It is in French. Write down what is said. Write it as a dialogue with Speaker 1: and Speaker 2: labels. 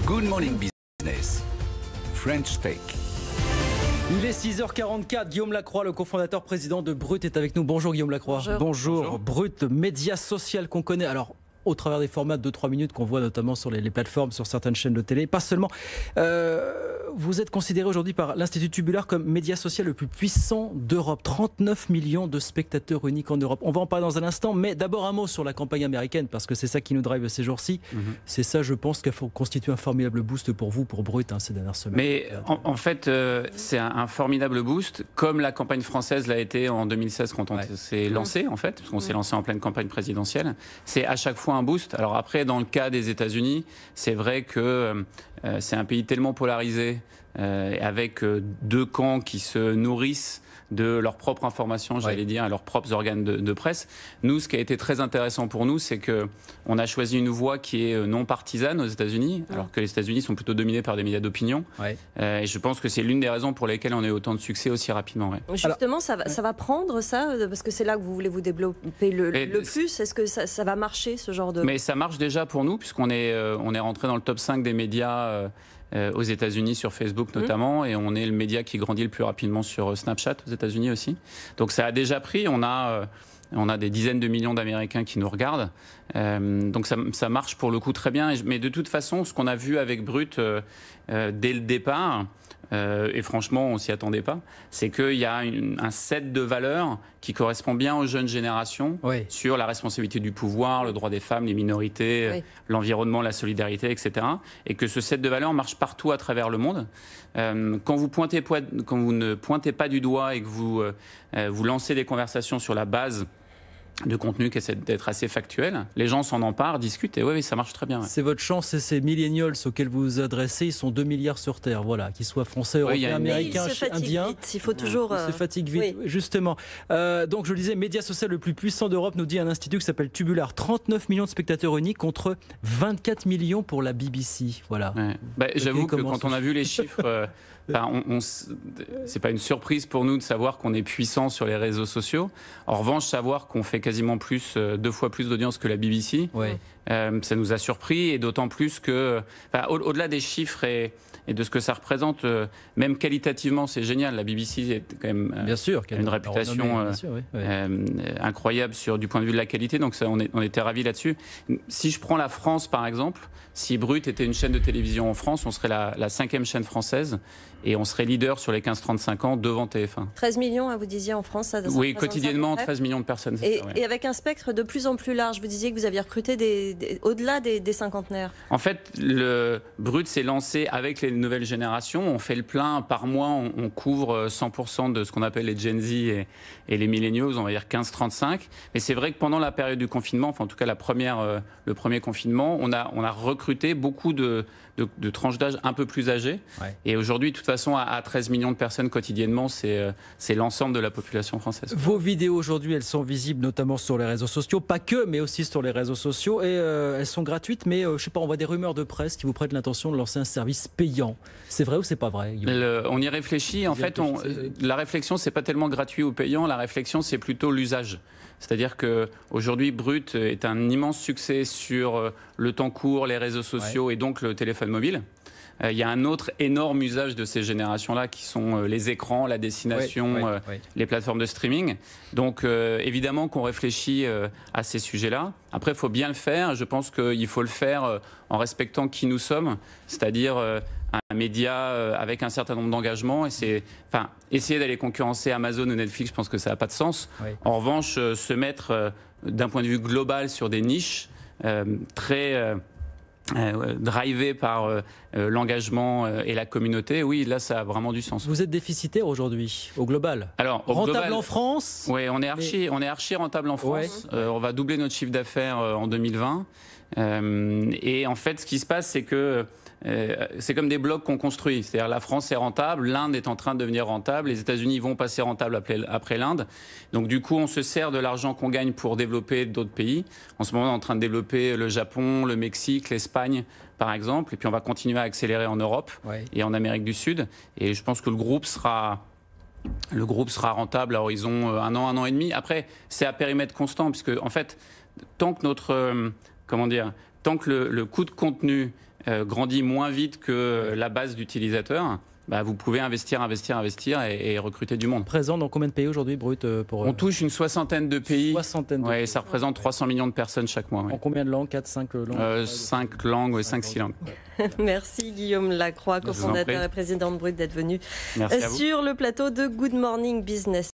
Speaker 1: Good Morning Business, French Tech.
Speaker 2: Il est 6h44, Guillaume Lacroix, le cofondateur président de Brut, est avec nous. Bonjour Guillaume Lacroix. Bonjour. Brut, média social qu'on connaît. Alors, au travers des formats de 2-3 minutes qu'on voit notamment sur les plateformes, sur certaines chaînes de télé, pas seulement. Vous êtes considéré aujourd'hui par l'Institut Tubular comme média social le plus puissant d'Europe. 39 millions de spectateurs uniques en Europe. On va en parler dans un instant, mais d'abord un mot sur la campagne américaine, parce que c'est ça qui nous drive ces jours-ci. C'est ça, je pense, qui a constitué un formidable boost pour vous, pour Brut, ces dernières semaines.
Speaker 3: Mais en fait, c'est un formidable boost, comme la campagne française l'a été en 2016 quand on s'est lancé, en fait, parce qu'on s'est lancé en pleine campagne présidentielle. C'est à chaque fois un boost. Alors après, dans le cas des États-Unis, c'est vrai que c'est un pays tellement polarisé, avec deux camps qui se nourrissent de leur propre information, j'allais dire, à leurs propres organes de presse. Nous, ce qui a été très intéressant pour nous, c'est qu'on a choisi une voie qui est non partisane aux États-Unis, alors que les États-Unis sont plutôt dominés par des médias d'opinion. Et je pense que c'est l'une des raisons pour lesquelles on a eu autant de succès aussi rapidement.
Speaker 4: Justement, ça va prendre ça, parce que c'est là que vous voulez vous développer le plus. Est-ce que ça va marcher, ce genre de...
Speaker 3: Mais ça marche déjà pour nous, puisqu'on est rentré dans le top 5 des médias aux États-Unis sur Facebook notamment, et on est le média qui grandit le plus rapidement sur Snapchat aux États-Unis aussi. Donc ça a déjà pris, on a des dizaines de millions d'Américains qui nous regardent, donc ça marche pour le coup très bien. Mais de toute façon, ce qu'on a vu avec Brut dès le départ, et franchement on s'y attendait pas, c'est qu'il y a un set de valeurs qui correspond bien aux jeunes générations sur la responsabilité du pouvoir, le droit des femmes, les minorités, l'environnement, la solidarité, etc. Et que ce set de valeurs marche partout à travers le monde. Quand vous ne pointez pas du doigt et que vous lancez des conversations sur la base de contenu qui essaie d'être assez factuel, les gens s'en emparent, discutent, et oui, ça marche très bien.
Speaker 2: C'est votre chance, et ces millennials auxquels vous vous adressez, ils sont 2 milliards sur Terre, voilà, qu'ils soient français, européens, américains, indiens.
Speaker 4: Il faut toujours...
Speaker 2: Ils se fatiguent vite, justement. Donc je le disais, média social le plus puissant d'Europe, nous dit un institut qui s'appelle Tubular. 39 millions de spectateurs uniques contre 24 millions pour la BBC. Voilà.
Speaker 3: J'avoue que quand on a vu les chiffres... c'est pas une surprise pour nous de savoir qu'on est puissant sur les réseaux sociaux. En revanche, savoir qu'on fait quasiment 2 fois plus d'audience que la BBC, ça nous a surpris, et d'autant plus que, au-delà des chiffres et de ce que ça représente, même qualitativement, c'est génial. La BBC est quand même a une réputation incroyable du point de vue de la qualité, donc ça, on était ravis là-dessus. Si je prends la France, par exemple, si Brut était une chaîne de télévision en France, on serait la 5e chaîne française, et on serait leader sur les 15-35 ans devant TF1.
Speaker 4: 13 millions, vous disiez, en France, ça
Speaker 3: oui, quotidiennement, 13 millions de personnes.
Speaker 4: Et avec un spectre de plus en plus large, vous disiez que vous aviez recruté au-delà des cinquantenaires.
Speaker 3: En fait, le Brut s'est lancé avec les nouvelles générations. On fait le plein par mois, on couvre 100% de ce qu'on appelle les Gen Z et les millennials, on va dire 15-35. Mais c'est vrai que pendant la période du confinement, enfin en tout cas le premier confinement, on a recruté beaucoup de tranches d'âge un peu plus âgées. Et aujourd'hui, de toute façon, à 13 millions de personnes quotidiennement, c'est l'ensemble de la population française.
Speaker 2: Vos vidéos aujourd'hui, elles sont visibles notamment sur les réseaux sociaux, pas que, mais aussi sur les réseaux sociaux, et elles sont gratuites, mais je sais pas, on voit des rumeurs de presse qui vous prêtent l'intention de lancer un service payant. C'est vrai ou c'est pas vrai, Guillaume ?
Speaker 3: On y réfléchit. En fait, la réflexion, c'est pas tellement gratuit ou payant, la réflexion, c'est plutôt l'usage. C'est-à-dire qu'aujourd'hui, Brut est un immense succès sur le temps court, les réseaux sociaux et donc le téléphone mobile. Il y a un autre énorme usage de ces générations-là qui sont les écrans, la destination, les plateformes de streaming. Donc évidemment qu'on réfléchit à ces sujets-là. Après, il faut bien le faire. Je pense qu'il faut le faire en respectant qui nous sommes, c'est-à-dire un média avec un certain nombre d'engagements. Et essayer d'aller concurrencer Amazon ou Netflix, je pense que ça n'a pas de sens. En revanche, se mettre d'un point de vue global sur des niches très... drivé par l'engagement et la communauté, oui, là, ça a vraiment du sens.
Speaker 2: Vous êtes déficitaire aujourd'hui, au global.
Speaker 3: Alors,
Speaker 2: rentable en France.
Speaker 3: Oui, on est archi rentable en France. On va doubler notre chiffre d'affaires en 2020. Et en fait, ce qui se passe, c'est que c'est comme des blocs qu'on construit. C'est-à-dire la France est rentable, l'Inde est en train de devenir rentable, les États-Unis vont passer rentable après l'Inde. Donc du coup, on se sert de l'argent qu'on gagne pour développer d'autres pays. En ce moment, on est en train de développer le Japon, le Mexique, l'Espagne, par exemple. Et puis on va continuer à accélérer en Europe et en Amérique du Sud. Et je pense que le groupe sera rentable à horizon 1 an et demi. Après, c'est à périmètre constant, puisque en fait, tant que le coût de contenu grandit moins vite que la base d'utilisateurs, vous pouvez investir et recruter du monde.
Speaker 2: Présent dans combien de pays aujourd'hui, Brut
Speaker 3: On touche une soixantaine de pays.
Speaker 2: Pays.
Speaker 3: Ça représente 300 millions de personnes chaque mois.
Speaker 2: En combien de langues? 4, 5 langues
Speaker 3: 5 langues, 5-6 langues.
Speaker 4: Merci Guillaume Lacroix, cofondateur et président de Brut, d'être venu sur le plateau de Good Morning Business.